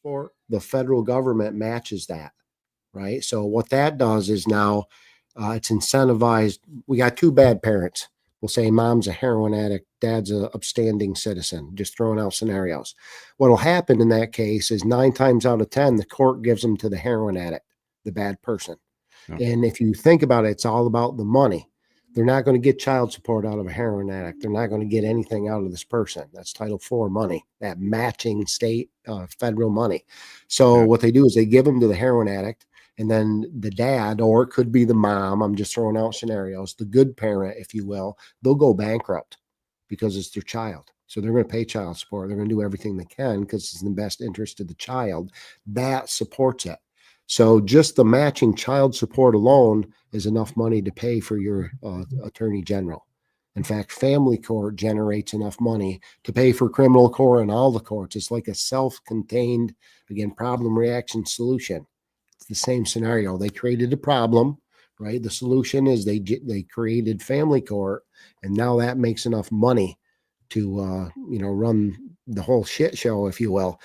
support, the federal government matches that, right? So what that does is now it's incentivized. We got two bad parents. We'll say mom's a heroin addict, dad's a upstanding citizen, just throwing out scenarios. What'll happen in that case is 9 times out of 10, the court gives them to the heroin addict, the bad person. Yeah. And if you think about it, it's all about the money. They're not going to get child support out of a heroin addict. They're not going to get anything out of this person. That's Title IV money, that matching state federal money. So Yeah. what they do is they give them to the heroin addict, and then the dad, or it could be the mom, I'm just throwing out scenarios, the good parent, if you will, they'll go bankrupt because it's their child. So they're going to pay child support. They're going to do everything they can because it's in the best interest of the child. That supports it. So just the matching child support alone is enough money to pay for your attorney general. In fact, family court generates enough money to pay for criminal court and all the courts. It's like a self-contained, again, problem, reaction, solution. It's the same scenario. They created a problem, right? The solution is they created family court, and now that makes enough money to run the whole shit show, if you will.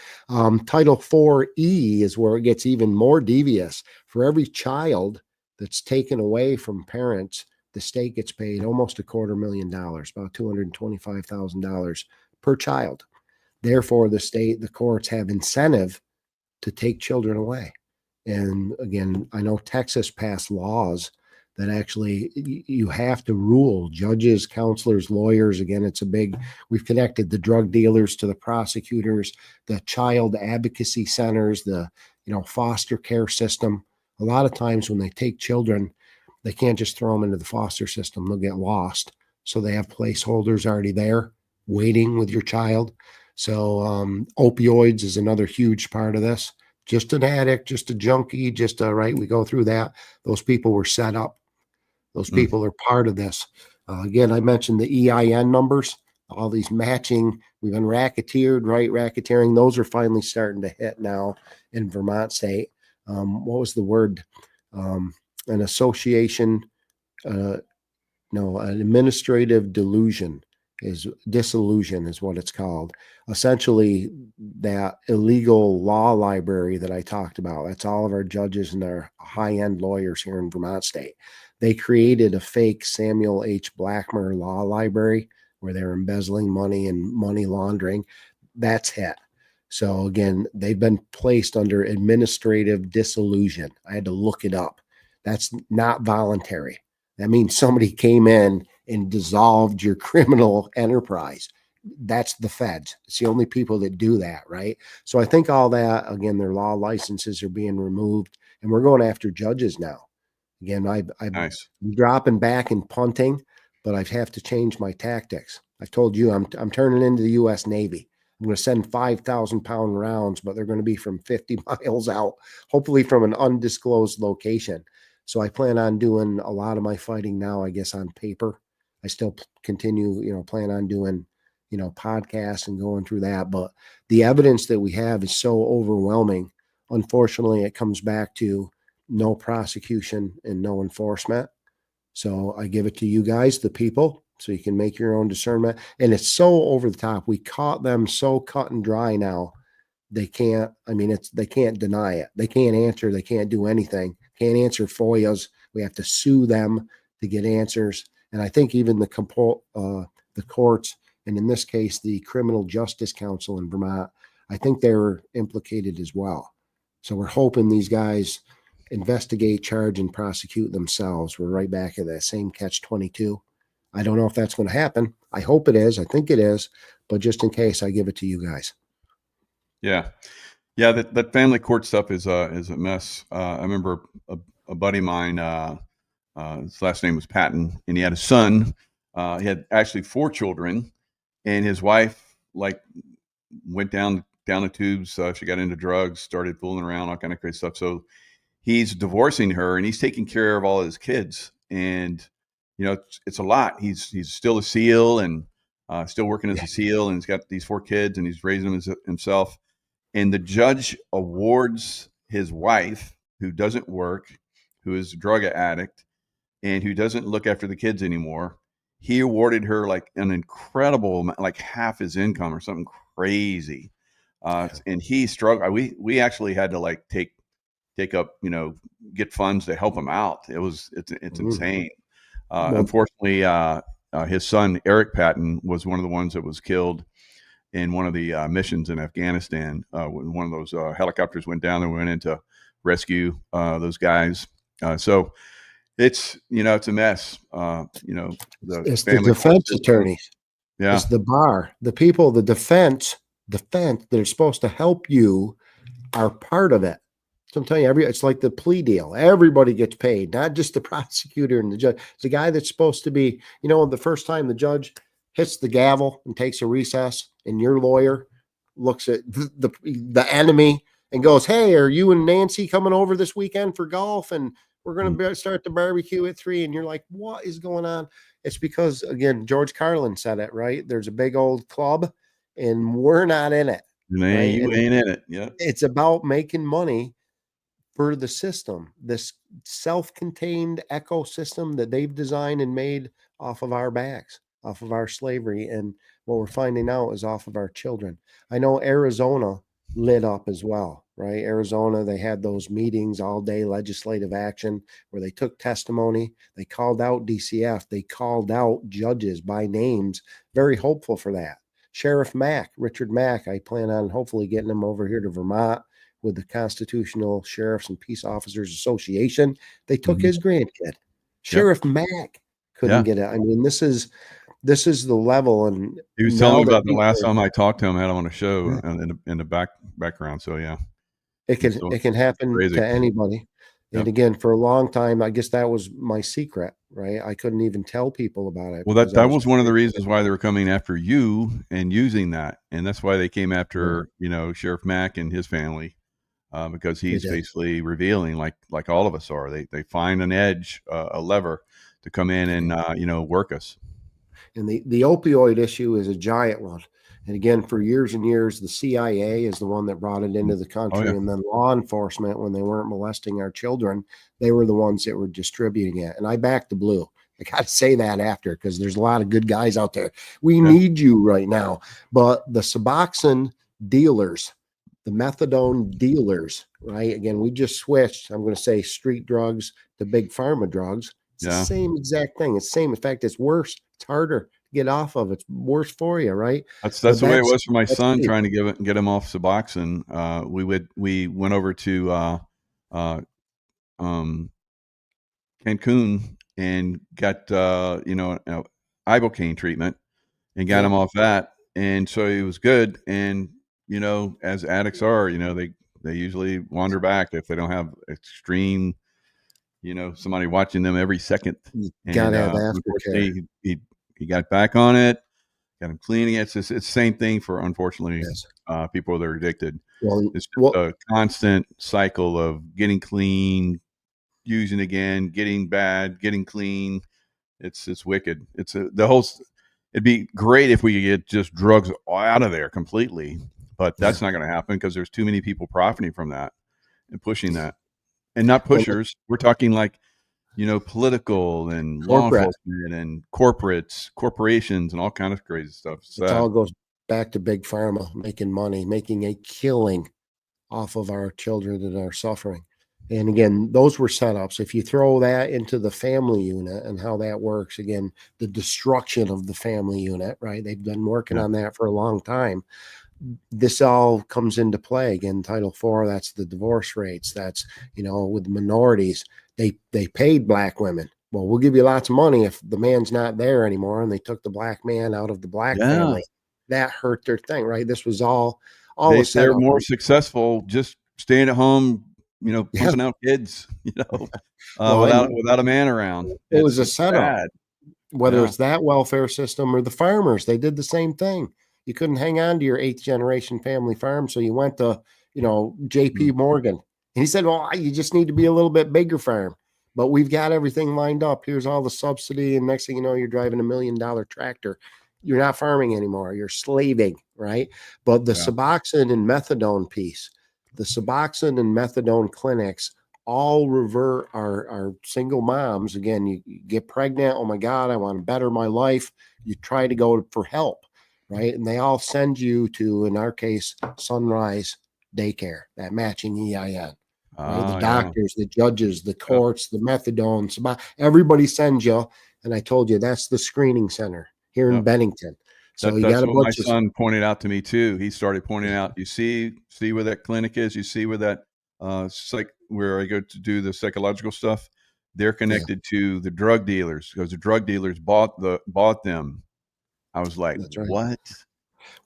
Title 4E is where it gets even more devious. For every child that's taken away from parents, the state gets paid almost $250,000, about $225,000 per child. Therefore, the courts have incentive to take children away. And again, I know Texas passed laws that actually you have to rule judges, counselors, lawyers. Again, we've connected the drug dealers to the prosecutors, the child advocacy centers, the foster care system. A lot of times when they take children, they can't just throw them into the foster system. They'll get lost. So they have placeholders already there waiting with your child. So opioids is another huge part of this. Just an addict, just a junkie, right. We go through that. Those people were set up. Those people are part of this. Again, I mentioned the EIN numbers, all these matching. We've been racketeered, right? Racketeering. Those are finally starting to hit now in Vermont state. What was the word? An association, an administrative disillusion is what it's called. Essentially, that illegal law library that I talked about, that's all of our judges and our high-end lawyers here in Vermont state. They created a fake Samuel H. Blackmer law library where they're embezzling money and money laundering. That's hit. So again, they've been placed under administrative dissolution. I had to look it up. That's not voluntary. That means somebody came in and dissolved your criminal enterprise. That's the feds. It's the only people that do that, right? So I think all that, again, their law licenses are being removed, and we're going after judges now. Again, I'm Nice. dropping back and punting, but I have to change my tactics. I've told you I'm turning into the U.S. Navy. I'm going to send 5,000-pound rounds, but they're going to be from 50 miles out, hopefully from an undisclosed location. So I plan on doing a lot of my fighting now, I guess, on paper. I still continue, plan on doing, podcasts and going through that. But the evidence that we have is so overwhelming. Unfortunately, it comes back to no prosecution and no enforcement. So I give it to you guys, the people, so you can make your own discernment. And it's so over the top. We caught them so cut and dry now. They can't deny it. They can't answer. They can't do anything. Can't answer FOIAs. We have to sue them to get answers. And I think even the courts, and in this case, the Criminal Justice Council in Vermont, I think they were implicated as well. So we're hoping these guys investigate, charge, and prosecute themselves. We're right back at that same catch-22. I don't know if that's going to happen. I hope it is. I think it is. But just in case, I give it to you guys. Yeah. Yeah, that family court stuff is a mess. I remember a buddy of mine, his last name was Patton, and he had a son. He had actually 4 children, and his wife went down the tubes. She got into drugs, started fooling around, all kind of crazy stuff. So he's divorcing her, and he's taking care of all his kids. And it's a lot. He's still a SEAL and still working as a SEAL, and he's got these 4 kids, and he's raising them himself. And the judge awards his wife, who doesn't work, who is a drug addict, and who doesn't look after the kids anymore. He awarded her like an incredible amount, like half his income or something crazy. Yeah. and he struggled. We actually had to like take up, get funds to help him out. It's Mm. insane. Well, Unfortunately, his son Eric Patton was one of the ones that was killed in one of the missions in Afghanistan. When one of those helicopters went down and went in to rescue those guys. So it's a mess. The it's the family court defense system. attorneys. Yeah. It's the bar. The people, the defense that are supposed to help you are part of it. So I'm telling you, it's like the plea deal. Everybody gets paid, not just the prosecutor and the judge. It's the guy that's supposed to be, the first time the judge hits the gavel and takes a recess, and your lawyer looks at the enemy and goes, "Hey, are you and Nancy coming over this weekend for golf? And we're going to start the barbecue at 3." And you're like, "What is going on?" It's because, again, George Carlin said it, right? There's a big old club, and we're not in it, Man, right? you And ain't in it. Yep. it's about making money for the system, this self-contained ecosystem that they've designed and made off of our backs, off of our slavery. And what we're finding out is off of our children. I know Arizona lit up as well, right? Arizona, they had those meetings, all day legislative action, where they took testimony. They called out DCF. They called out judges by names. Very hopeful for that. Sheriff Mack, Richard Mack, I plan on hopefully getting him over here to Vermont with the Constitutional Sheriffs and Peace Officers Association. They took Mhm. his grandkid. Yep. Sheriff Mack couldn't Yeah. get it. I mean, this is the level. And He was telling now me that about the last people, time I talked to him, I had him on a show yeah, in the background. So yeah, it it's can so it can happen crazy. to anybody. And Yep. again, for a long time, I guess that was my secret, right? I couldn't even tell people about it Well, because I that was was one of the afraid. reasons why they were coming after you and using that, and that's why they came Yeah, after Sheriff Mack and his family, because they he's did. basically revealing, like all of us are. They find an edge, a lever to come in and work us. And the opioid issue is a giant one. And again, for years and years, the CIA is the one that brought it into the Oh yeah, country. And then law enforcement, when they weren't molesting our children, they were the ones that were distributing it. And I back the blue. I got to say that after, because there's a lot of good guys out there. We yeah, need you right now. But the Suboxone dealers, the methadone dealers, right? Again, we just switched, I'm going to say, street drugs to big pharma drugs. It's the yeah. same exact thing. It's the same. In fact, it's worse. It's harder to get off of. It's worse for you, right? That's But the way it was for my that's son big. trying to get him off Suboxone. We went over to uh, um, Cancun and got ibogaine treatment and got him Yep. off that, and so he was good. And as addicts are, they usually wander back if they don't have extreme, somebody watching them every second. You And gotta have aftercare. unfortunately, he got back on it, got him clean. It's the same thing for, unfortunately, Yes. people that are addicted. Well, It's just well, a constant cycle of getting clean, using again, getting bad, getting clean. It's wicked. It'd be great if we could get just drugs out of there completely, but yeah. that's not going to happen because there's too many people profiting from that and pushing that, and not Well, pushers. We're talking like political and law corporate. enforcement and corporations and all kind of crazy stuff. It's It sad. all goes back to big pharma making money, making a killing off of our children that are suffering. And again, those were setups. If you throw that into the family unit and how that works, again, the destruction of the family unit, right? They've been working Yeah, on that for a long time. This all comes into play again. Title IV, that's the divorce rates. That's, with minorities, they paid black women. Well, we'll give you lots of money if the man's not there anymore. And they took the black man out of the black yeah. family. That hurt their thing, right? This was all a They're setup. more successful just staying at home, Yeah. pumping out kids, Well, without a man around. it was a It's setup. sad. Whether Yeah. it's that welfare system or the farmers, they did the same thing. You couldn't hang on to your eighth generation family farm, so you went to, Mm. J.P. Morgan, and he said, "Well, you just need to be a little bit bigger farm, but we've got everything lined up. Here's all the subsidy, and next thing you know, you're driving $1 million tractor. You're not farming anymore. You're slaving, right?" But the Yeah. Suboxone and methadone piece, the Suboxone and methadone clinics all revert our single moms. Again, you get pregnant. Oh my God, I want to better my life. You try to go for help. right? And they all send you to, in our case, Sunrise Daycare, that matching EIN, right? The Yeah. doctors, the judges, the Yep. courts, the methadone, everybody sends you. And I told you that's the screening center here in Yep. Bennington. So you That's got a what my bunch of, son pointed out to me too. He started pointing out, you see where that clinic is, you see where that where I go to do the psychological stuff. They're yeah, connected to the drug dealers because the drug dealers bought them. I was like, that's right. what?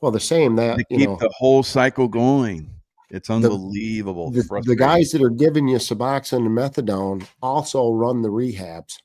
Well, the same They that, keep the whole cycle going. It's the unbelievable, the frustrating. guys that are giving you Suboxone and methadone also run the rehabs.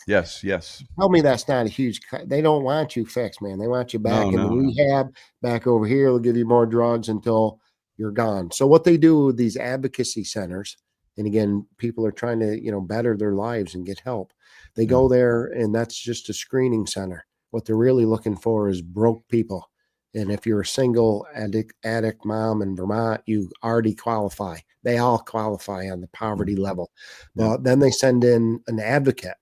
Yes, yes. Tell me that's not a huge. They don't want you fixed, man. They want you No, back in the no, no. rehab, back over here. They'll give you more drugs until you're gone. So what they do with these advocacy centers, and again, people are trying to better their lives and get help. They Yeah. go there, and that's just a screening center. What they're really looking for is broke people. And if you're a single addict mom in Vermont, you already qualify. They all qualify on the Mm. poverty level. Yeah. But then they send in an advocate.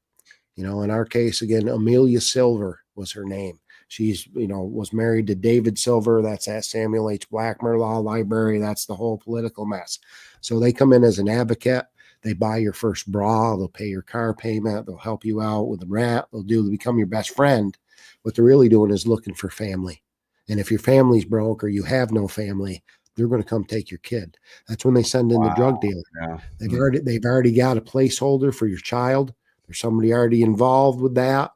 In our case, again, Amelia Silver was her name. She's, was married to David Silver. That's at Samuel H. Blackmer Law Library. That's the whole political mess. So they come in as an advocate. They buy your first bra. They'll pay your car payment. They'll help you out with the rent. They'll become your best friend. What they're really doing is looking for family. And if your family's broke or you have no family, they're going to come take your kid. That's when they send in the drug Wow. dealer. Yeah. They've already got a placeholder for your child. There's somebody already involved with that,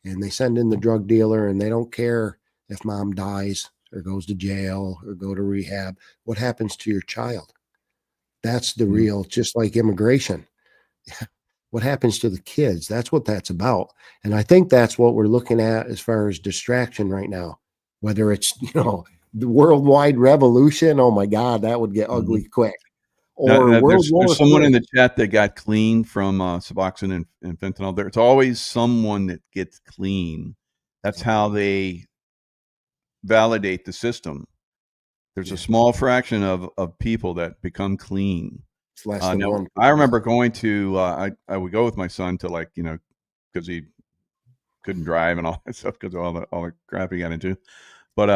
and they send in the drug dealer, and they don't care if mom dies or goes to jail or go to rehab. What happens to your child? That's the Mm. real, just like immigration. What happens to the kids? That's what that's about. And I think that's what we're looking at as far as distraction right now. Whether it's, the worldwide revolution, oh my God, that would get Mhm. ugly quick. Or Now World there's War someone in III. the chat that got clean from Suboxone and fentanyl. There's always someone that gets clean. That's Yeah. how they validate the system. There's a Yeah. small fraction of people that become clean. It's less than Now, 1%. I remember going to I would go with my son to because he couldn't drive and all that stuff because of all the crap he got into. But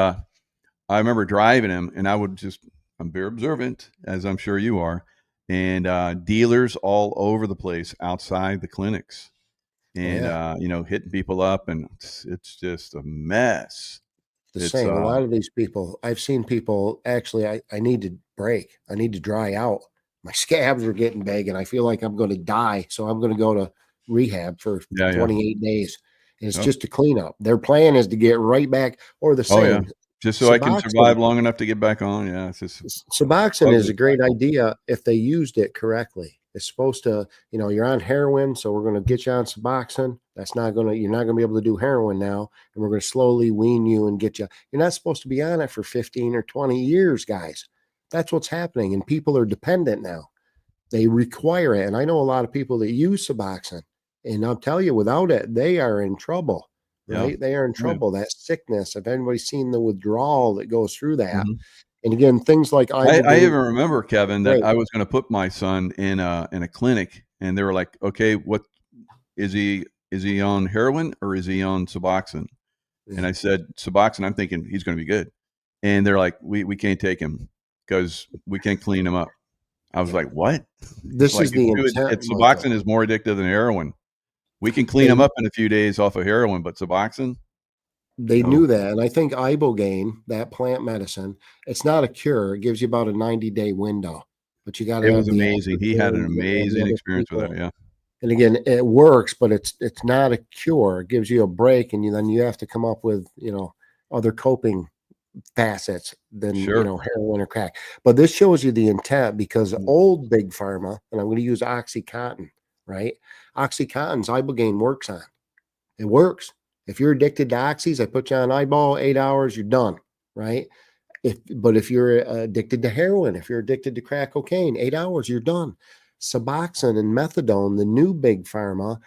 I remember driving him, and I'm very observant, as I'm sure you are, and dealers all over the place outside the clinics, Oh, and yeah. hitting people up, and it's just a mess. The It's same. A lot of these people, I've seen people actually, I need to break. I need to dry out. My scabs are getting big and I feel like I'm going to die. So I'm going to go to rehab for yeah, yeah, 28 days. And it's yep. just a cleanup. Their plan is to get right back, or the Oh yeah, same. just so I can Suboxone survive long enough to get back on. Yeah, it's just Suboxone is ugly a great cycle. idea if they used it correctly. It's supposed to, you're on heroin, so we're going to get you on Suboxone. You're not going to be able to do heroin now, and we're going to slowly wean you and get you. You're not supposed to be on it for 15 or 20 years, guys. That's what's happening, and people are dependent now. They require it, and I know a lot of people that use Suboxone, and I'll tell you, without it, they are in trouble. Yeah. Right? They are in Oh, yeah. trouble. That sickness. If anybody's seen the withdrawal that goes through that, Mhm. and again, things like I ibogaine, even remember, Kevin, that great. I was going to put my son in a clinic, and they were like, "Okay, what is he? Is he on heroin or is he on Suboxone?" And Yeah, I said, "Suboxone." I'm thinking he's going to be good, and they're like, "We can't take him because we can't clean him up." I was yeah. like, "What?" It's This like is the intent it's with it. Suboxone is more addictive than heroin. We can clean him They up in a few days off of heroin, but Suboxone, they no. knew that, and I think ibogaine, that plant medicine, it's not a cure. It gives you about a 90-day window, but you got to It was have the amazing. He had an aspartame. You got to have the amazing other experience with that. people. Yeah, And again, it works, but it's not a cure. It gives you a break, and then you have to come up with other coping facets than sure. heroin or crack. But this shows you the intent because Mm. old big pharma, and I'm going to use OxyContin, right? OxyContin's ibogaine works on. It works. If you're addicted to oxys, I put you on eyeball, 8 hours, you're done, right? But if you're addicted to heroin, if you're addicted to crack cocaine, 8 hours, you're done. Suboxone and methadone, the new big pharma,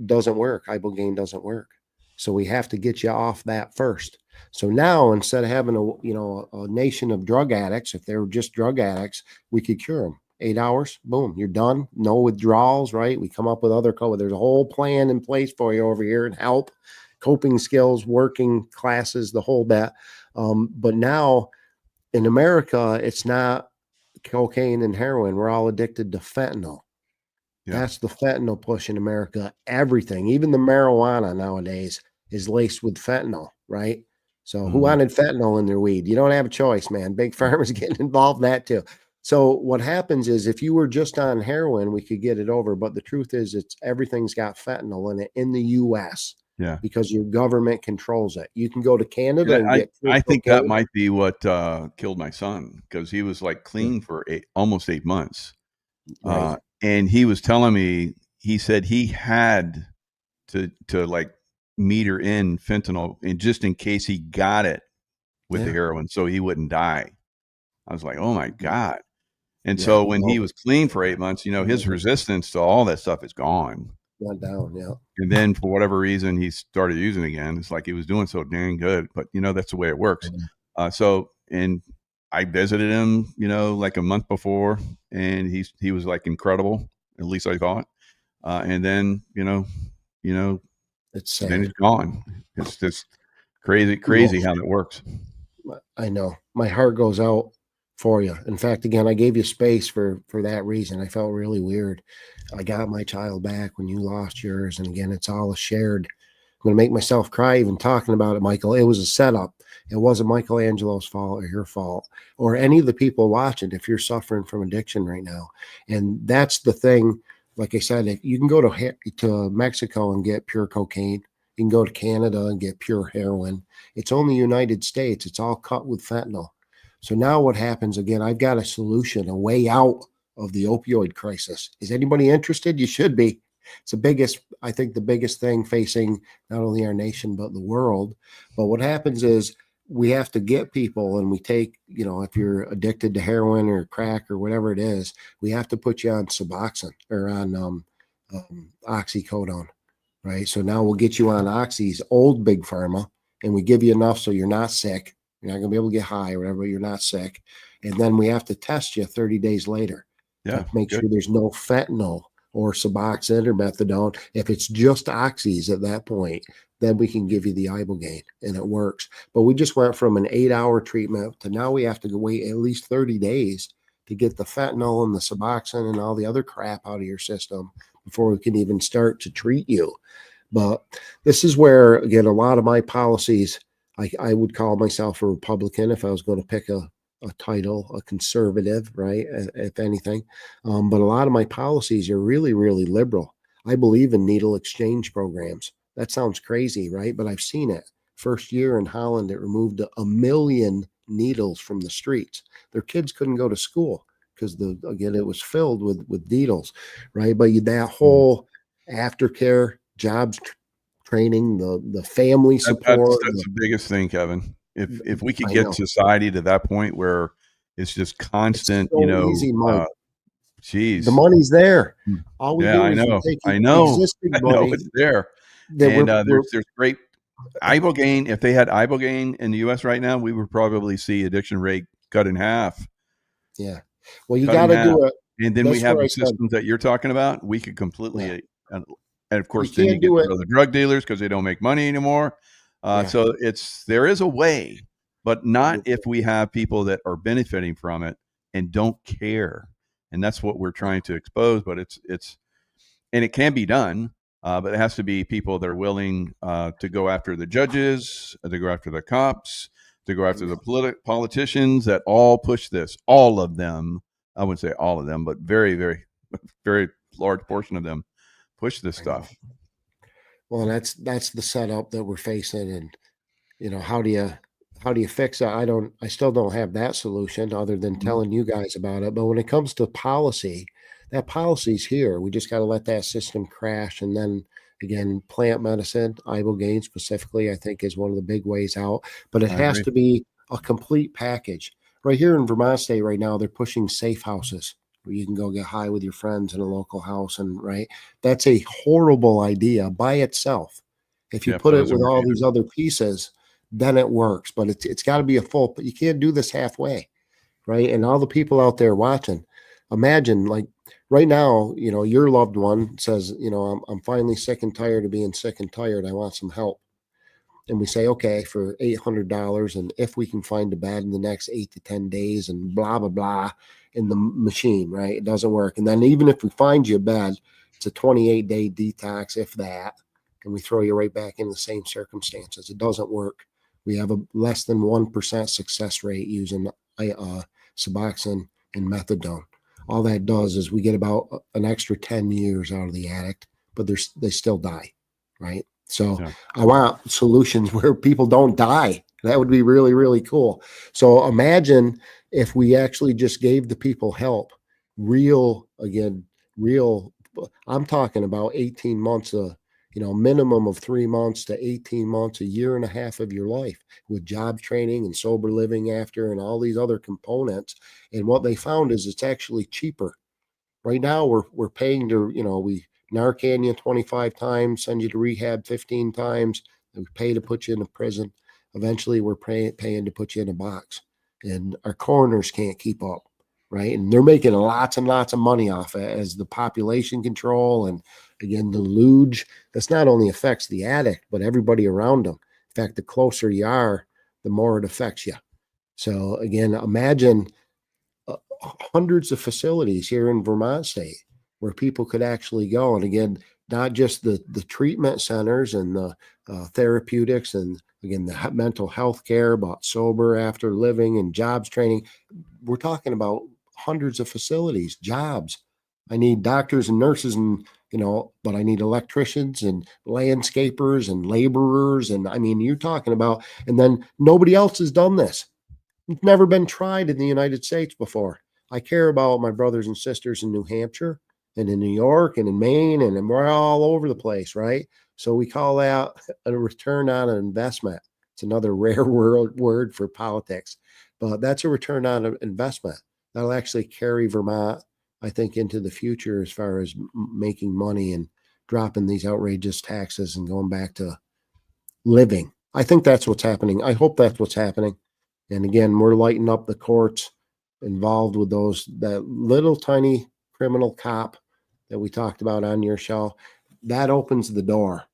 doesn't work. Ibogaine doesn't work. So we have to get you off that first. So now instead of having a nation of drug addicts, if they were just drug addicts, we could cure them. 8 hours, boom, you're done. No withdrawals, right? We come up with other code. There's a whole plan in place for you over here and help, coping skills, working classes, the whole bit. But now in America, it's not cocaine and heroin. We're all addicted to fentanyl. Yeah. That's the fentanyl push in America. Everything, even the marijuana nowadays, is laced with fentanyl, right? So who Mhm. wanted fentanyl in their weed? You don't have a choice, man. Big pharma's getting involved in that too. So what happens is if you were just on heroin, we could get it over. But the truth is it's everything's got fentanyl in it in the US Yeah. because your government controls it. You can go to Canada And and get pure I think that cocaine. might be what, killed my son because he was, like, Yeah, clean for almost 8 months, right. and he was telling me, he said he had to, like, meter in fentanyl and just in case he got it with the Yeah. heroin so he wouldn't die. I was like, "Oh my god." And Yeah. so when he No, was clean for 8 months, his resistance to all that stuff is gone. went down. Yeah. And then for whatever reason, he started using it again. It's like he was doing so dang good, but that's the way it works. And I visited him, like a month before, and he was like incredible. At least I thought. And then you know, It's then sad. it's gone. It's just crazy, Well, crazy how that works. I know. My heart goes out for you. In fact, again, I gave you space for that reason. I felt really weird. I got my child back when you lost yours, and again, it's all a shared. I'm going to make myself cry even talking about it, Michael. It was a setup. It wasn't Michelangelo's fault or your fault or any of the people watching if you're suffering from addiction right now. And that's the thing. Like I said, if you can go to Mexico and get pure cocaine. You can go to Canada and get pure heroin. It's only United States. It's all cut with fentanyl. So now what happens again? I've got a solution, a way out of the opioid crisis. Is anybody interested? You should be. It's the biggest, I think, the biggest thing facing not only our nation but the world. But what happens is we have to get people, and we take, if you're addicted to heroin or crack or whatever it is, we have to put you on Suboxone or on oxycodone, right? So now we'll get you on oxys, old big pharma, and we give you enough so you're not sick. You're not going to be able to get high or whatever, but you're not sick. And then we have to test you 30 days later Yeah, to make good. sure there's no fentanyl or Suboxone or methadone. If it's just oxys at that point, then we can give you the ibogaine and it works. But we just went from an 8-hour treatment to now we have to wait at least 30 days to get the fentanyl and the Suboxone and all the other crap out of your system before we can even start to treat you. But this is where, again, a lot of my policies, I would call myself a Republican if I was going to pick a title, a conservative, right? If anything. But a lot of my policies are really, really liberal. I believe in needle exchange programs. That sounds crazy, right? But I've seen it. First year in Holland, it removed 1 million needles from the streets. Their kids couldn't go to school because again it was filled with needles, right? But that Mhm. whole aftercare, jobs training, the family support. That's the biggest thing, Kevin. If we could I get know society to that point where it's just it's constant, so easy, Mike. The geez. money's there. Mm. All we Yeah, do I is we know. take I know. existing I know money it's there. that And, we're there's great ibogaine. If they had ibogaine in the US right now, we would probably see addiction rate cut in half. yeah. Well, you Cut in got to half. do it. And then we That's have where the I said, systems that you're talking about. We could yeah, completely, and of you course, then you can't get do it. rid of the drug dealers because they don't make money anymore. Yeah, So there is a way, but not if we have people that are benefiting from it and don't care. And that's what we're trying to expose. But and it can be done, but it has to be people that are willing to go after the judges, to go after the cops, to go after the politicians that all push this. All of them, I wouldn't say all of them, but very, very, very large portion of them push this I know. stuff. Well, that's the setup that we're facing, and how do you fix it? I still don't have that solution other than Mhm. telling you guys about it. But when it comes to policy, that policy's here. We just got to let that system crash. And then again, plant medicine, ibogaine specifically, I think is one of the big ways out. But it I has agree. to be a complete package. Right here in Vermont State right now, they're pushing safe houses where you can go get high with your friends in a local house. And right, that's a horrible idea by itself. If you Yep, put it those are with all major. these other pieces, then it works. But it's got to be a full. You can't do this halfway, right? And all the people out there watching, imagine like right now, your loved one says, I'm finally sick and tired of being sick and tired. I want some help. and we say, okay, for $800, and if we can find a bed in the next 8 to 10 days, and blah blah blah, in the machine, right? It doesn't work. And then even if we find you a bed, it's a 28-day detox, if that, and we throw you right back in the same circumstances. It doesn't work. We have a less than 1% success rate using Suboxone and methadone. All that does is we get about an extra 10 years out of the addict, but they still die, right? So Yeah. I want solutions where people don't die. That would be really, really cool. So imagine if we actually just gave the people help, real, again, real. I'm talking about 18 months, minimum of 3 months to 18 months, a year and a half of your life with job training and sober living after and all these other components. And what they found is it's actually cheaper. Right now we're paying to, we Narcan you 25 times, send you to rehab 15 times, and we pay to put you in a prison. Eventually we're paying to put you in a box. And our coroners can't keep up, right? And they're making lots and lots of money off it as the population control, and again the luge. This not only affects the addict, but everybody around them. In fact, the closer you are, the more it affects you. So again, imagine hundreds of facilities here in Vermont state where people could actually go. And again, not just the treatment centers and the therapeutics, and again, the mental health care about sober after living and jobs training. We're talking about hundreds of facilities, jobs. I need doctors and nurses, and but I need electricians and landscapers and laborers. And I mean, you're talking about, and then nobody else has done this. It's never been tried in the United States before. I care about my brothers and sisters in New Hampshire and in New York and in Maine, and we're all over the place, right? So we call that a return on an investment. It's another rare word for politics, but that's a return on an investment. That'll actually carry Vermont, I think, into the future as far as making money and dropping these outrageous taxes and going back to living. I think that's what's happening. I hope that's what's happening. And again, we're lighting up the courts involved with that little tiny criminal cop that we talked about on your show. That opens the door.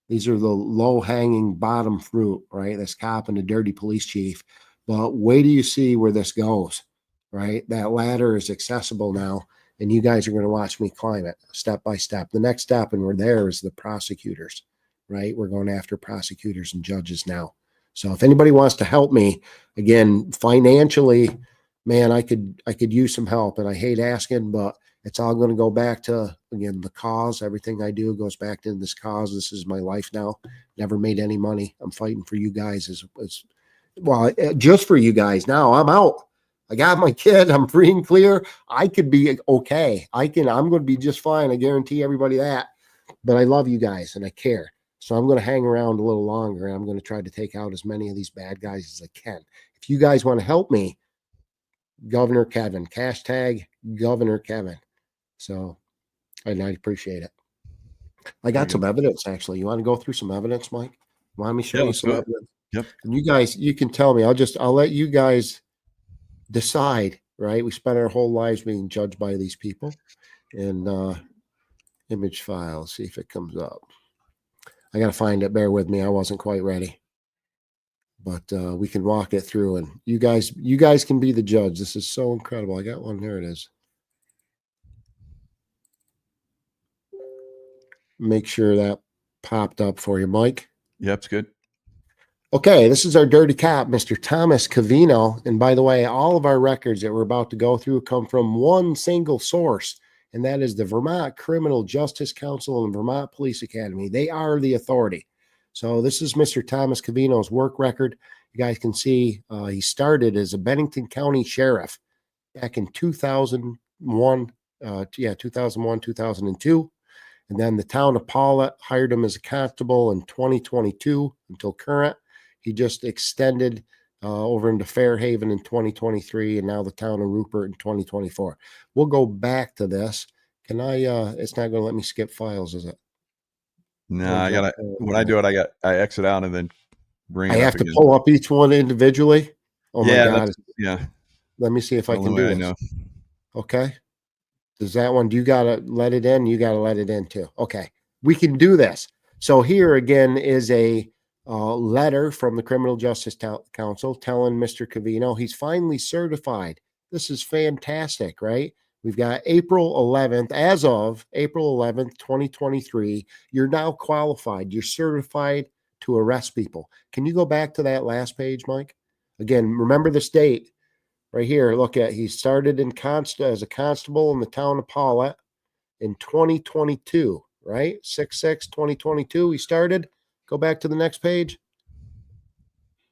These are the low hanging bottom fruit, right? This cop and the dirty police chief. But wait till you see where this goes, right? That ladder is accessible now, and you guys are going to watch me climb it step by step. The next step, and we're there, is the prosecutors, right? We're going after prosecutors and judges now. So if anybody wants to help me, again, financially, man, I could use some help, and I hate asking, but it's all going to go back to, again, the cause. Everything I do goes back to this cause. This is my life now. Never made any money. I'm fighting for you guys as well, just for you guys. Now I'm out. I got my kid. I'm free and clear. I could be okay. I'm going to be just fine. I guarantee everybody that. But I love you guys and I care. So I'm going to hang around a little longer, and I'm going to try to take out as many of these bad guys as I can. If you guys want to help me, Governor Kevin, hashtag Governor Kevin. So and I appreciate it. I got some evidence, actually. You want to go through some evidence, Mike? Want me to show you some evidence? Yep. And you guys, you can tell me. I'll let you guys decide, right? We spent our whole lives being judged by these people. And image file, see if it comes up. I got to find it. Bear with me. I wasn't quite ready. But we can walk it through, and you guys can be the judge. This is so incredible. I got one. There it is. Make sure that popped up for you, Mike. Yep, it's good. Okay, this is our dirty cop, Mr. Thomas Kebin. And by the way, all of our records that we're about to go through come from one single source, and that is the Vermont Criminal Justice Council and Vermont Police Academy. They are the authority. So this is Mr. Thomas Kebin's work record. You guys can see he started as a Bennington County Sheriff back in 2001, 2002. And then the town of Paulet hired him as a constable in 2022 until current. He just extended over into Fairhaven in 2023, and now the town of Rupert in 2024. We'll go back to this. Can I, it's not going to let me skip files, is it? No, I gotta, when I do it, I exit out and then bring it I up have again. to pull up each one individually. Oh yeah, my God. Yeah. Let me see if I can do this. I okay. Does that one, do you got to let it in? You got to let it in too. Okay. We can do this. So here again is a letter from the Criminal Justice Council telling Mr. Kebin he's finally certified. This is fantastic, right? We've got April 11th, as of April 11th, 2023, you're now qualified. You're certified to arrest people. Can you go back to that last page, Mike? Again, remember this date right here. Look at, he started in as a constable in the town of Paulette in 2022, right? 6/6/2022, he started. Go back to the next page.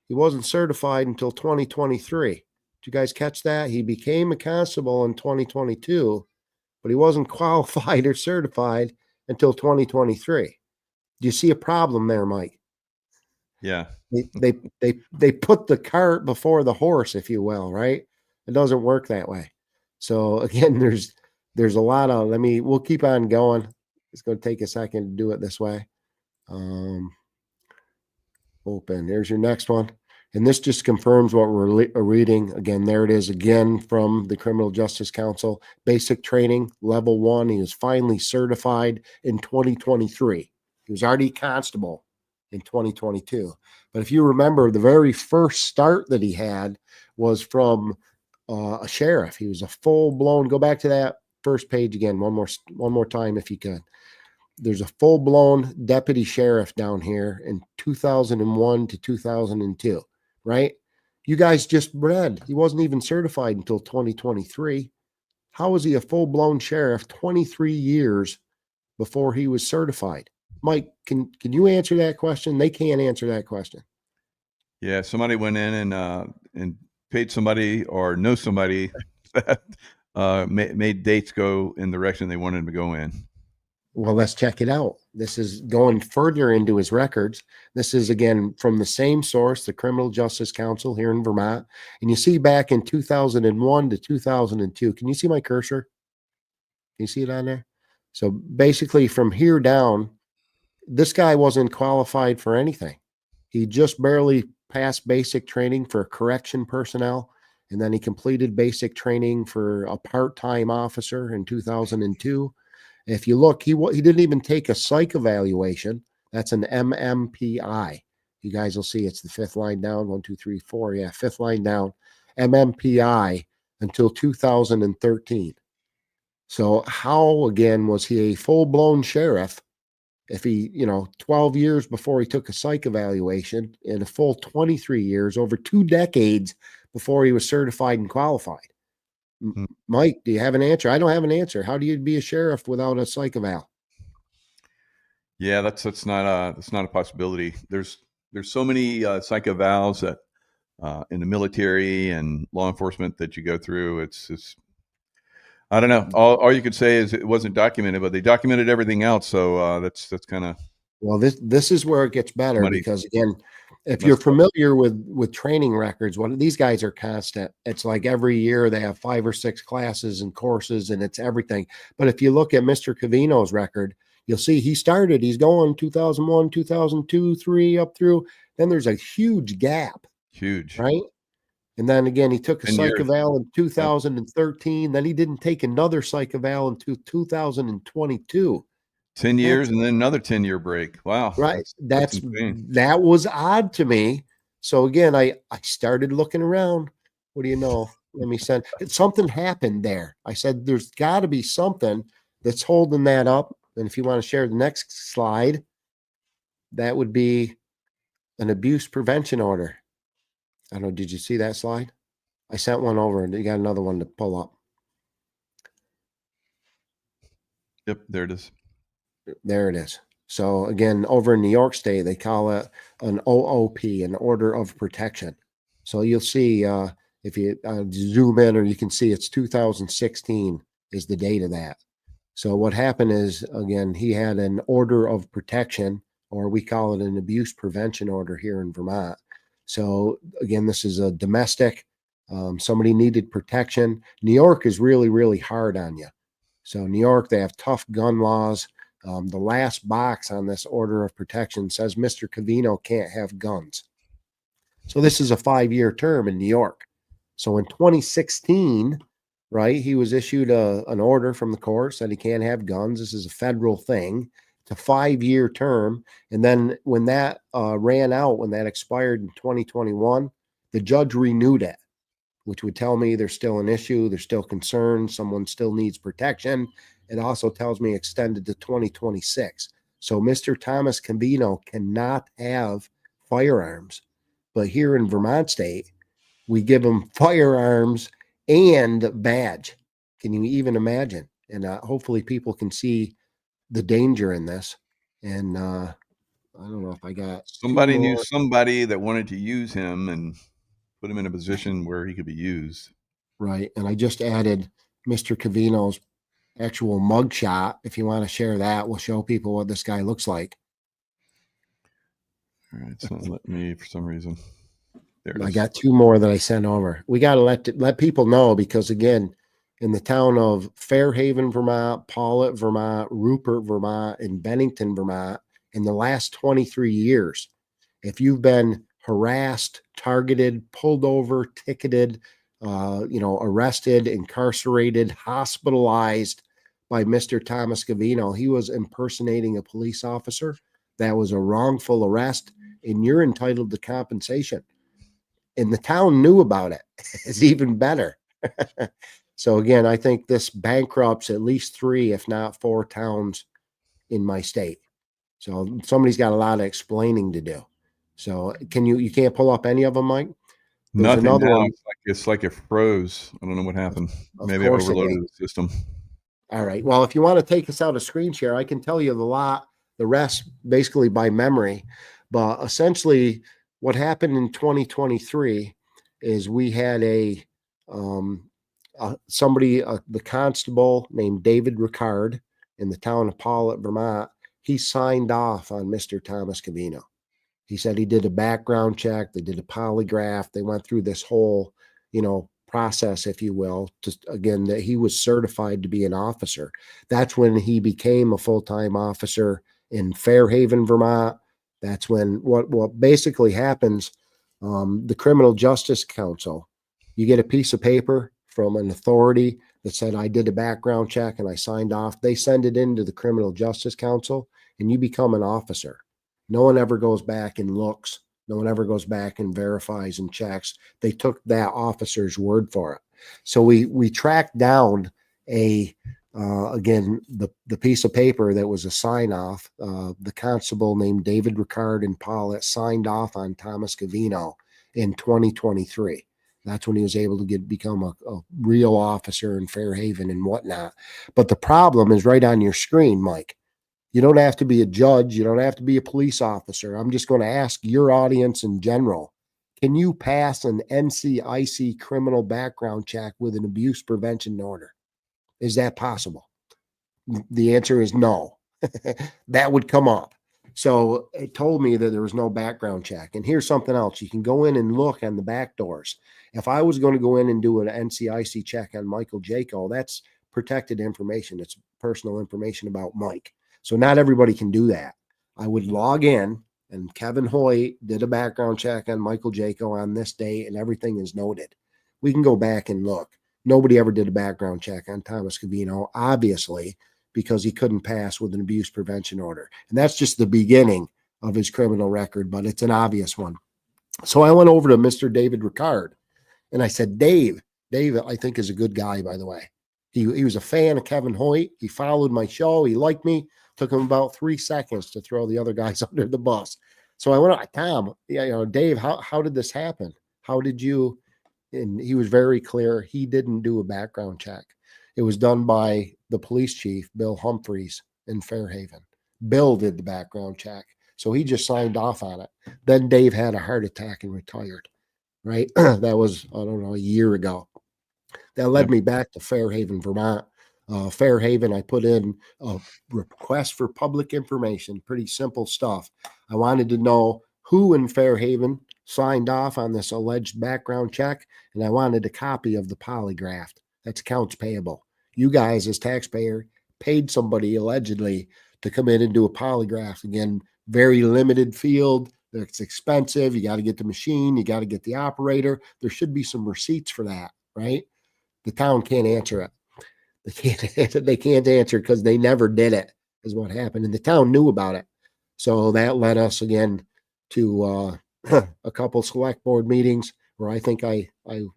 He wasn't certified until 2023. Did you guys catch that? He became a constable in 2022, but he wasn't qualified or certified until 2023. Do you see a problem there, Mike? Yeah. They put the cart before the horse, if you will, right? It doesn't work that way. So again, there's a lot of, we'll keep on going. It's going to take a second to do it this way. Open. There's your next one. And this just confirms what we're reading. Again, there it is again from the Criminal Justice Council. Basic training, level 1. He was finally certified in 2023. He was already constable in 2022. But if you remember, the very first start that he had was from a sheriff. He was a full-blown, go back to that first page again, one more time if you could. There's a full-blown deputy sheriff down here in 2001 to 2002, right? You guys just read he wasn't even certified until 2023. How was he a full-blown sheriff 23 years before he was certified? Mike, can you answer that question? They can't answer that question. Yeah, somebody went in and paid somebody or know somebody that made dates go in the direction they wanted to go in. Well, let's check it out. This is going further into his records. This is, again, from the same source, the Criminal Justice Council here in Vermont. And you see back in 2001 to 2002. Can you see my cursor? Can you see it on there? So basically from here down, this guy wasn't qualified for anything. He just barely passed basic training for correction personnel. And then he completed basic training for a part-time officer in 2002. If you look, he didn't even take a psych evaluation. That's an MMPI. You guys will see it's the fifth line down. 1, 2, 3, 4. Yeah, fifth line down. MMPI until 2013. So how, again, was he a full-blown sheriff if he, 12 years before he took a psych evaluation and a full 23 years, over 2 decades before he was certified and qualified? Mike, do you have an answer? I don't have an answer. How do you be a sheriff without a psych eval? Yeah, that's not a possibility. There's so many psych evals that in the military and law enforcement that you go through. It's I don't know. All you could say is it wasn't documented, but they documented everything else. So that's kind of, well, this is where it gets better because, again, if you're familiar with training records, these guys are constant. It's like every year they have 5 or 6 classes and courses, and it's everything. But if you look at Mr. Kebin's record, you'll see he's going 2001, 2002, 3 up through. Then there's a huge gap. Huge. Right? And then again, he took a 10 psych years. eval in 2013. Yep. Then he didn't take another psych eval until 2022. 10 years and then another 10-year break. Wow. Right. That was odd to me. So again, I started looking around. What do you know? Let me send something happened there. I said, there's got to be something that's holding that up. And if you want to share the next slide, that would be an abuse prevention order. I don't know. Did you see that slide? I sent one over and you got another one to pull up. Yep. There it is. There it is. So again, over in New York State, they call it an OOP, an order of protection. So you'll see if you zoom in, or you can see it's 2016 is the date of that. So what happened is, again, he had an order of protection, or we call it an abuse prevention order here in Vermont. So again, this is a domestic. Somebody needed protection. New York is really, really hard on you. So New York, they have tough gun laws. The last box on this order of protection says Mr. Kebin can't have guns. So this is a 5-year term in New York. So in 2016, right, he was issued an order from the court, said he can't have guns. This is a federal thing. to 5-year term. And then when that ran out, when that expired in 2021, the judge renewed it, which would tell me there's still an issue, there's still concern, someone still needs protection. It also tells me extended to 2026. So Mr. Thomas Kebin cannot have firearms. But here in Vermont state, we give him firearms and badge. Can you even imagine? And hopefully people can see the danger in this. And I don't know if I got two Somebody knew more. somebody that wanted to use him and put him in a position where he could be used. Right. And I just added Mr. Kebin's actual mugshot. If you want to share that, we'll show people what this guy looks like. All right, so let me, for some reason, there it I is. got two more that I sent over. We got to let people know, because again, in the town of Fairhaven, Vermont, Paulet, Vermont, Rupert, Vermont, and Bennington, Vermont, in the last 23 years, if you've been harassed, targeted, pulled over, ticketed, arrested, incarcerated, hospitalized by Mr. Thomas Kebin, he was impersonating a police officer. That was a wrongful arrest, and you're entitled to compensation. And the town knew about it. It's even better. So again, I think this bankrupts at least 3, if not 4 towns in my state. So somebody's got a lot of explaining to do. So you can't pull up any of them, Mike? There's Nothing another now. one. It's like it froze. I don't know what happened. Of Maybe I course it overloaded did. the system. All right. Well, if you want to take us out of screen share, I can tell you the rest basically by memory. But essentially, what happened in 2023 is we had the constable named David Ricard in the town of Paulet, Vermont. He signed off on Mr. Thomas Kebin. He said he did a background check, they did a polygraph, they went through this whole, process, if you will, just again, that he was certified to be an officer. That's when he became a full-time officer in Fairhaven, Vermont. That's when what basically happens, the Criminal Justice Council, you get a piece of paper from an authority that said, I did a background check and I signed off. They send it into the Criminal Justice Council and you become an officer. No one ever goes back and looks. No one ever goes back and verifies and checks. They took that officer's word for it. So we tracked down again, the piece of paper that was a sign off. The constable named David Ricard in Paulet signed off on Thomas Kebin in 2023. That's when he was able to become a real officer in Fairhaven and whatnot. But the problem is right on your screen, Mike. You don't have to be a judge. You don't have to be a police officer. I'm just going to ask your audience in general. Can you pass an NCIC criminal background check with an abuse prevention order? Is that possible? The answer is no. That would come up. So it told me that there was no background check. And here's something else. You can go in and look on the back doors. If I was going to go in and do an NCIC check on Michael Jaco, that's protected information. It's personal information about Mike. So not everybody can do that. I would log in, and Kevin Hoyt did a background check on Michael Jaco on this date, and everything is noted. We can go back and look. Nobody ever did a background check on Thomas Kebin, obviously, because he couldn't pass with an abuse prevention order. And that's just the beginning of his criminal record, but it's an obvious one. So I went over to Mr. David Ricard, and I said, Dave, I think, is a good guy, by the way. He was a fan of Kevin Hoyt. He followed my show. He liked me. Took him about 3 seconds to throw the other guys under the bus. So I went, Tom, Dave, how did this happen? How did you? And he was very clear. He didn't do a background check. It was done by the police chief, Bill Humphreys, in Fairhaven. Bill did the background check. So he just signed off on it. Then Dave had a heart attack and retired, right? That was, I don't know, a year ago. That led me back to Fairhaven, Vermont. Fairhaven, I put in a request for public information, pretty simple stuff. I wanted to know who in Fairhaven signed off on this alleged background check, and I wanted a copy of the polygraph. That's accounts payable. You guys, as taxpayer, paid somebody allegedly to come in and do a polygraph. Again, very limited field. It's expensive. You got to get the machine. You got to get the operator. There should be some receipts for that, right? The town can't answer it. They can't answer because they never did it. is what happened. And the town knew about it. So that led us again to a couple select board meetings where I think I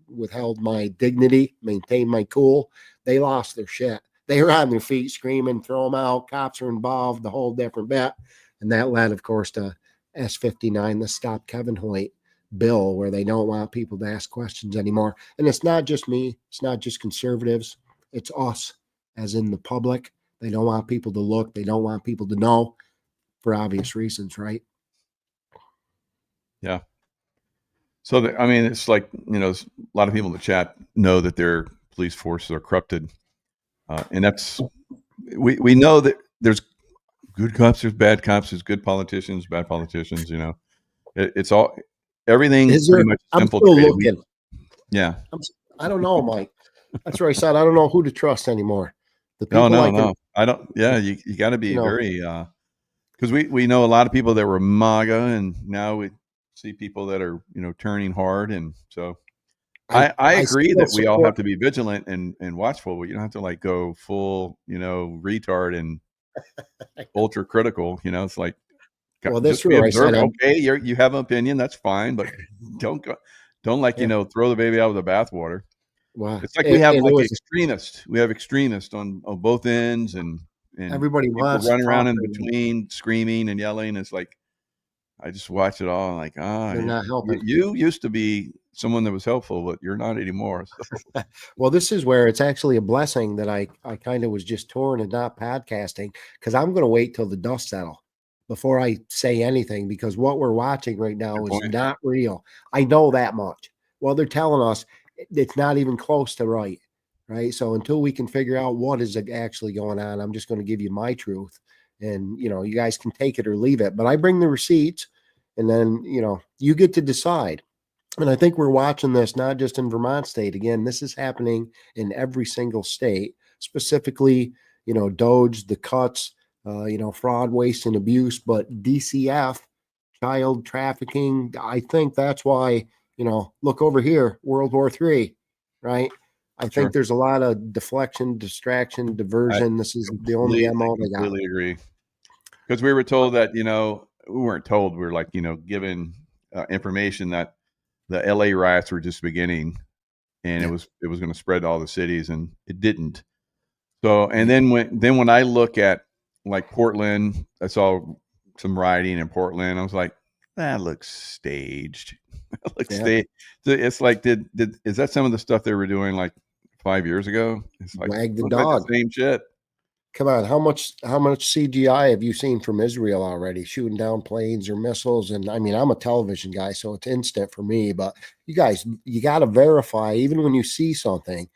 withheld my dignity, maintained my cool. They lost their shit. They were on their feet screaming, throw them out. Cops are involved, the whole different bit. And that led, of course, to S59, the Stop Kevin Hoyt bill, where they don't want people to ask questions anymore. And it's not just me. It's not just conservatives. It's us, as in the public. They don't want people to look. They don't want people to know for obvious reasons, right? Yeah. So, I mean, it's like, a lot of people in the chat know that their police forces are corrupted. And that's, we know that there's good cops, there's bad cops, there's good politicians, bad politicians, it's all, everything Is pretty there? much I'm still infiltrated. looking. Yeah. I don't know, Mike. That's where I said I don't know who to trust anymore. The No, people I can, no. I don't, yeah, you got to be you know, very, because we know a lot of people that were MAGA, and now we see people that are, turning hard. And so I I agree still that we all have support. to be vigilant and watchful, but you don't have to like go full, retard and ultra critical. It's like, Well, that's just be where I said observant. I'm. Okay, you have an opinion, that's fine, but don't like, Yeah, throw the baby out with the bathwater. well, It's like we have and it like was extremists. We have extremists on both ends, and everybody people wants to running around talk, in and between, screaming and yelling. It's like I just watch it all. I'm like, they're not helping. you used to be someone that was helpful, but you're not anymore. So, Well, this is where it's actually a blessing that I kind of was just touring and not podcasting, because I'm going to wait till the dust settle before I say anything, because what we're watching right good now is point. not real. I know that much. Well, they're telling us it's not even close to right. Right. So until we can figure out what is actually going on, I'm just going to give you my truth. And, you guys can take it or leave it. But I bring the receipts, and then, you get to decide. And I think we're watching this not just in Vermont state. Again, this is happening in every single state, specifically, Doge, the cuts, fraud, waste, and abuse, but DCF, child trafficking. I think that's why, look over here, World War III, right? I think Sure. there's a lot of deflection, distraction, I diversion. This is the only MO they got. completely agree. Because we were told that, we weren't told, we were like, given information that the LA riots were just beginning, and Yeah. it was going to spread to all the cities, and it didn't. So, and Yeah. then when I look at like Portland, I saw some rioting in Portland. I was like, that looks staged. That looks Yeah. staged. So it's like, is that some of the stuff they were doing like 5 years ago? It's like, Wag the looks like the dog. same shit. Come on, how much CGI have you seen from Israel already, shooting down planes or missiles? And I mean, I'm a television guy, so it's instant for me. But you guys, you got to verify even when you see something.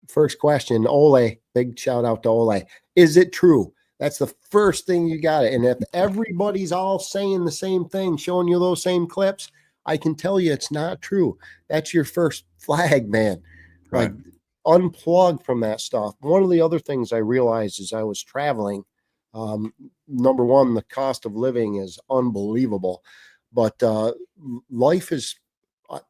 First question, Ole, big shout out to Ole. Is it true? That's the first thing you got it. And if everybody's all saying the same thing, showing you those same clips, I can tell you it's not true. That's your first flag, man. Like, Right. unplug from that stuff. One of the other things I realized as I was traveling, number one, the cost of living is unbelievable, but life is uh,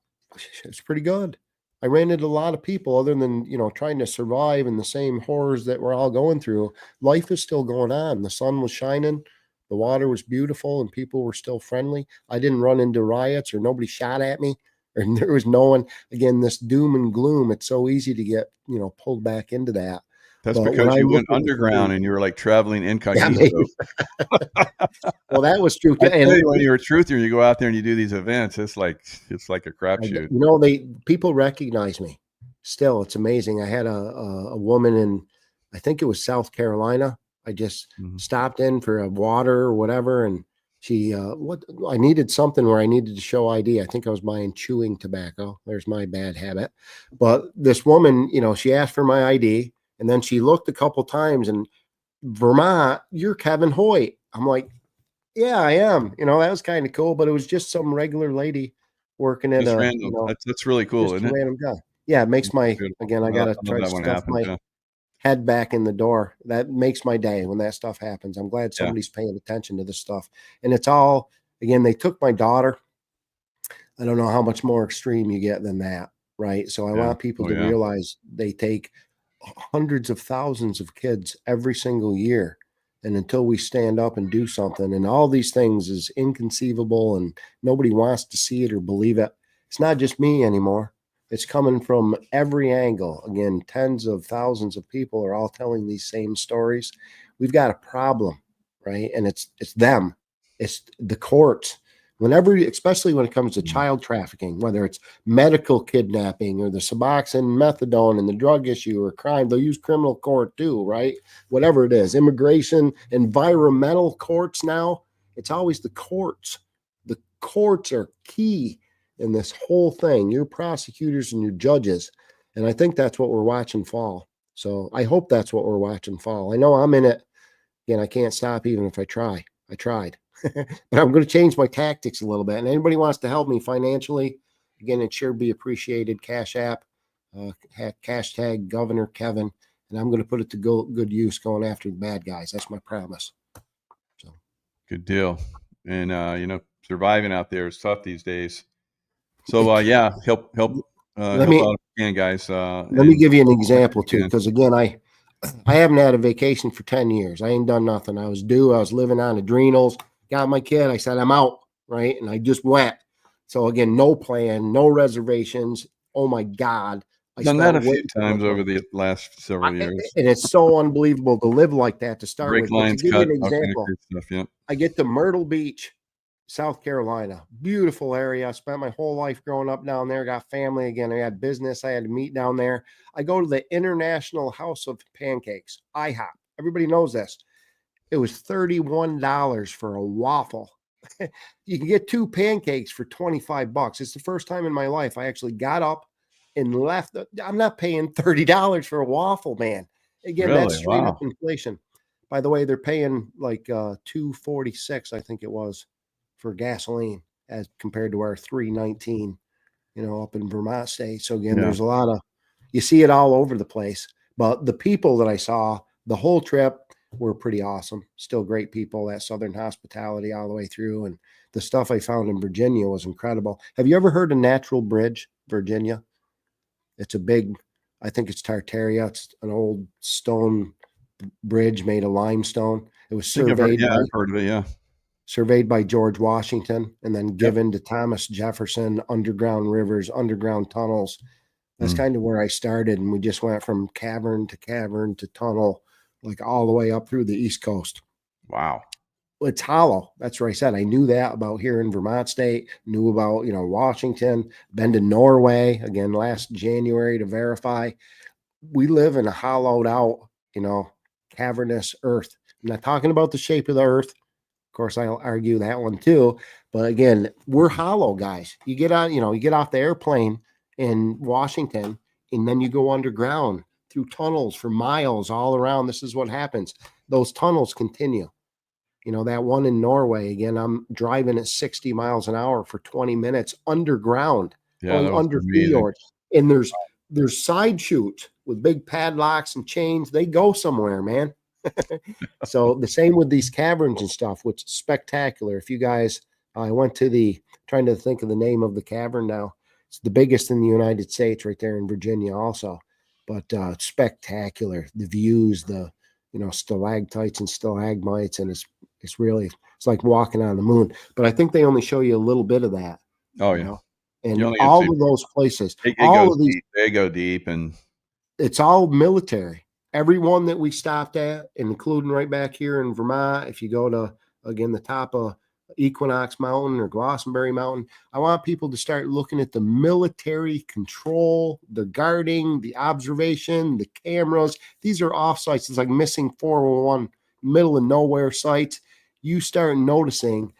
it's pretty good. I ran into a lot of people other than trying to survive in the same horrors that we're all going through. Life is still going on. The sun was shining, the water was beautiful, and people were still friendly. I didn't run into riots or nobody shot at me, or there was no one. Again, this doom and gloom, it's so easy to get pulled back into that. That's But when because I you look went at the underground thing, and you were like traveling yeah, incognito. maybe. Well, that was true too. I tell And you, when you're a truther, you go out there and you do these events. It's like a crapshoot. they people recognize me. Still, it's amazing. I had a woman in, I think it was South Carolina. I just Mhm. stopped in for a water or whatever, and she what I needed something where I needed to show ID. I think I was buying chewing tobacco. There's my bad habit. But this woman, she asked for my ID, and then she looked a couple times, and Vermont, you're Kevin Hoyt. I'm like, yeah, I am. That was kind of cool, but it was just some regular lady working at Just a, random. That's really cool, just isn't a it? random guy. Yeah, it makes That's my, beautiful. again, I got to I love try to that when it stuff happens. my Yeah. head back in the door. That makes my day when that stuff happens. I'm glad Yeah. somebody's paying attention to this stuff. And it's all, again, they took my daughter. I don't know how much more extreme you get than that, right? So I Yeah. want people Oh, to yeah. realize they take hundreds of thousands of kids every single year. And until we stand up and do something, and all these things is inconceivable and nobody wants to see it or believe it. It's not just me anymore. It's coming from every angle. Again, tens of thousands of people are all telling these same stories. We've got a problem, right? And it's them. It's the courts. Whenever, especially when it comes to child trafficking, whether it's medical kidnapping or the Suboxone, methadone, and the drug issue or crime, they'll use criminal court too, right? Whatever it is, immigration, environmental courts now, it's always the courts. The courts are key in this whole thing, your prosecutors and your judges. And I think that's what we're watching fall. So I hope that's what we're watching fall. I know I'm in it. Again, I can't stop even if I try. I tried. But I'm going to change my tactics a little bit. And anybody wants to help me financially, again, it sure be appreciated. Cash App, hashtag Governor Kevin. And I'm going to put it to good use going after the bad guys. That's my promise. So Good deal. And surviving out there is tough these days. So yeah, help let out me if you can, guys. let me give you an example too, because again, I haven't had a vacation for 10 years. I ain't done nothing. I was living on adrenals, got my kid. I said, I'm out, right? And I just went. So again, no plan, no reservations. Oh my God. I done that spent a way few times over the last several years. and it's so unbelievable to live like that to start Brake with. But to lines give you cut, an all kind of example, crazy stuff. Yeah. I get to Myrtle Beach, South Carolina. Beautiful area. I spent my whole life growing up down there. Got family again. I had business. I had to meet down there. I go to the International House of Pancakes, IHOP. Everybody knows this. It was $31 for a waffle. You can get 2 pancakes for $25. It's the first time in my life I actually got up and left. I'm not paying $30 for a waffle, man. Again, that's Really? straight up Wow. inflation. By the way, they're paying like 246, I think it was, for gasoline as compared to our 319, up in Vermont state. So again, Yeah. there's a lot of, you see it all over the place. But the people that I saw the whole trip were pretty awesome. Still great people, that Southern hospitality all the way through. And the stuff I found in Virginia was incredible. Have you ever heard of Natural Bridge, Virginia? It's a big, I think it's Tartaria. It's an old stone bridge made of limestone. It was I think I've heard of it. Yeah. surveyed by George Washington and then given to Thomas Jefferson, underground rivers, underground tunnels. That's kind of where I started. And we just went from cavern to tunnel, like all the way up through the East Coast. Wow. It's hollow. That's where I said I knew that about here in Vermont state, knew about, Washington, been to Norway again last January to verify. We live in a hollowed out, cavernous earth. I'm not talking about the shape of the earth. Of course, I'll argue that one too. But again, we're hollow, guys. You get on, you get off the airplane in Washington, and then you go underground through tunnels for miles all around. This is what happens. Those tunnels continue. That one in Norway, again, I'm driving at 60 miles an hour for 20 minutes underground, Yeah, going that was under amazing. fjords. And there's side chutes with big padlocks and chains. They go somewhere, man. So the same with these caverns and stuff, which is spectacular. If you guys, I went to trying to think of the name of the cavern now. It's the biggest in the United States, right there in Virginia, also. But it's spectacular. The views, the stalactites and stalagmites, and it's like walking on the moon. But I think they only show you a little bit of that. Oh You yeah. know, You and only get to all of those places, it all goes of these, deep. They go deep, and it's all military. Every one that we stopped at, including right back here in Vermont, if you go to, again, the top of Equinox Mountain or Glossenberry Mountain, I want people to start looking at the military control, the guarding, the observation, the cameras. These are off sites. It's like missing 411, middle of nowhere sites. You start noticing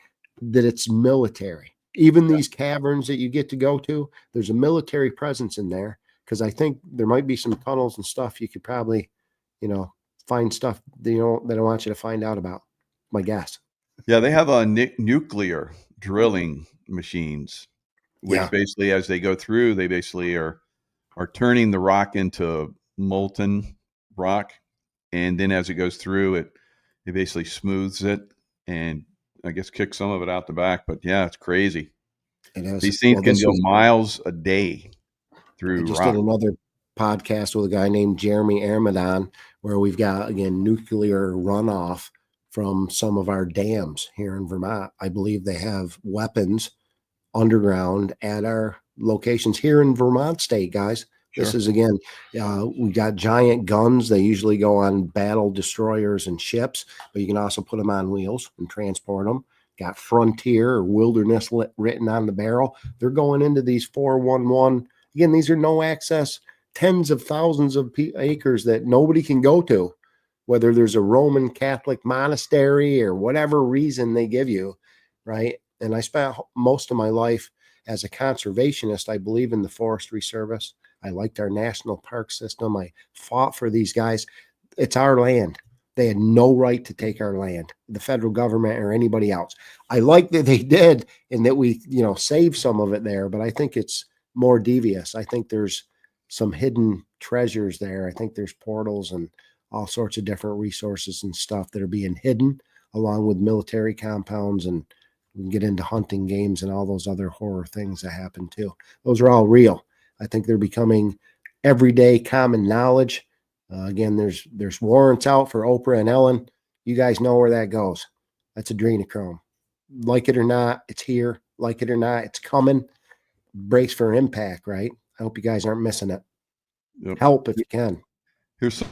that it's military. Even these caverns that you get to go to, there's a military presence in there, because I think there might be some tunnels and stuff you could probably, find stuff that I want you to find out about. My guess. yeah, they have a nuclear drilling machines, which Yeah, basically, as they go through, they basically are turning the rock into molten rock, and then as it goes through, it basically smooths it, and I guess kicks some of it out the back. But yeah, it's crazy. it is. These things Well, can go miles a day I through just did rock. another podcast with a guy named Jeremy Armadon, where we've got, again, nuclear runoff from some of our dams here in Vermont. I believe they have weapons underground at our locations here in Vermont state, guys. Sure. This is again, we got giant guns. They usually go on battle destroyers and ships, but you can also put them on wheels and transport them. Got frontier or wilderness written on the barrel. They're going into these 411. Again, these are no access, tens of thousands of acres that nobody can go to, whether there's a Roman Catholic monastery or whatever reason they give you, right? And I spent most of my life as a conservationist. I believe in the Forestry Service. I liked our national park system. I fought for these guys. It's our land. They had no right to take our land, the federal government or anybody else. I like that they did and that we, saved some of it there, but I think it's more devious. I think there's some hidden treasures there. I think there's portals and all sorts of different resources and stuff that are being hidden along with military compounds, and we can get into hunting games and all those other horror things that happen too. Those are all real. I think they're becoming everyday common knowledge. Again, there's warrants out for Oprah and Ellen. You guys know where that goes. That's adrenochrome. Like it or not, it's here. Like it or not, it's coming. Brace for impact, right? I hope you guys aren't missing it. Yep. Help if you can. Here's some.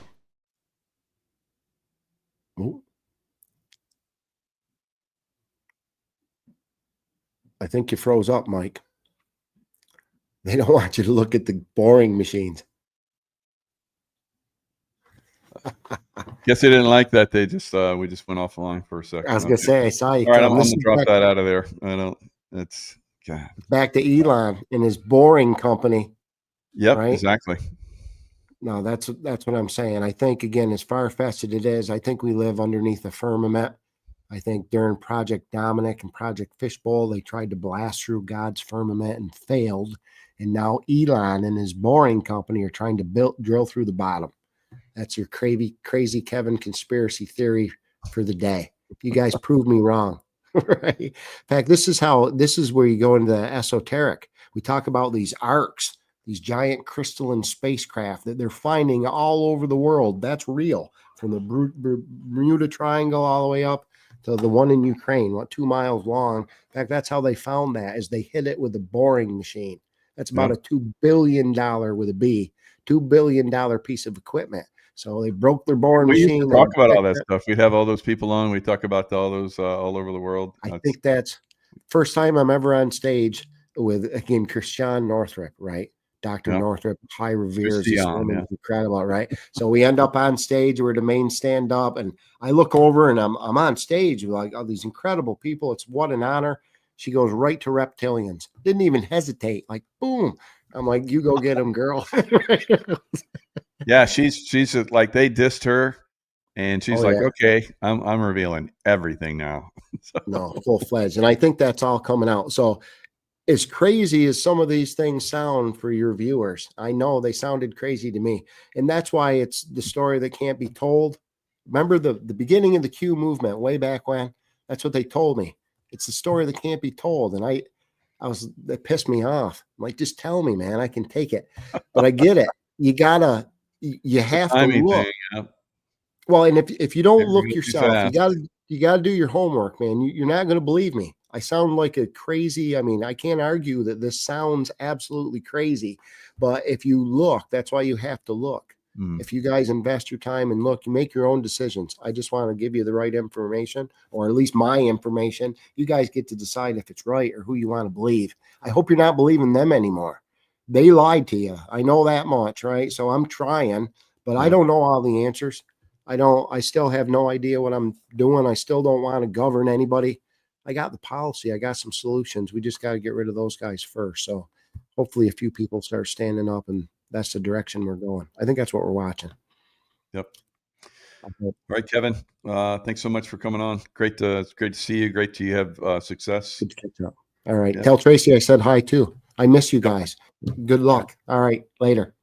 Ooh. I think you froze up, Mike. They don't want you to look at the boring machines. Guess they didn't like that. They just we just went offline for a second. I was gonna say, I saw you. All right, I'm gonna drop that out of there. I don't. It's God. Back to Elon and his boring company. Yep, right? Exactly. No, that's what I'm saying. I think, again, as far-fetched as it is, I think we live underneath the firmament. I think during Project Dominic and Project Fishbowl, they tried to blast through God's firmament and failed. And now Elon and his boring company are trying to drill through the bottom. That's your crazy Kevin conspiracy theory for the day. You guys prove me wrong. Right? In fact, this is where you go into the esoteric. We talk about these arcs, these giant crystalline spacecraft that they're finding all over the world. That's real. From the Bermuda Triangle all the way up to the one in Ukraine, 2 miles long. In fact, that's how they found that, is they hit it with a boring machine. That's about a $2 billion with a B, $2 billion piece of equipment. So they broke their boring machine. We talk about all that stuff. We'd have all those people on. We talk about all those all over the world. I think that's first time I'm ever on stage with, again, Christiane Northrup, right? Dr. Northrup, high reveres. This woman is incredible, right? So we end up on stage. We're the main stand up, and I look over and I'm on stage with like all these incredible people. It's what an honor. She goes right to reptilians. Didn't even hesitate. Like, boom. I'm like, you go get them, girl. Yeah, she's like, they dissed her, and she's okay, I'm revealing everything now. So. No, full-fledged. And I think that's all coming out. So as crazy as some of these things sound for your viewers, I know they sounded crazy to me. And that's why it's the story that can't be told. Remember the beginning of the Q movement way back when? That's what they told me. It's the story that can't be told. And that pissed me off. I'm like, just tell me, man, I can take it. But I get it. You have to look. Thing, yeah. Well, and if you don't look yourself, you gotta do your homework, man. You're not going to believe me. I sound like a crazy. I mean, I can't argue that this sounds absolutely crazy, but if you look, that's why you have to look. If you guys invest your time and look, you make your own decisions. I just want to give you the right information, or at least my information. You guys get to decide if it's right or who you want to believe. I hope you're not believing them anymore. They lied to you. I know that much, right? So I'm trying, but I don't know all the answers. I still have no idea what I'm doing. I still don't want to govern anybody. I got the policy. I got some solutions. We just got to get rid of those guys first. So hopefully a few people start standing up, and that's the direction we're going. I think that's what we're watching. Yep. All right, Kevin. Thanks so much for coming on. It's great to see you. Great to have success. Good to catch up. All right. Yeah. Tell Tracy I said hi too. I miss you guys. Good luck. All right. Later.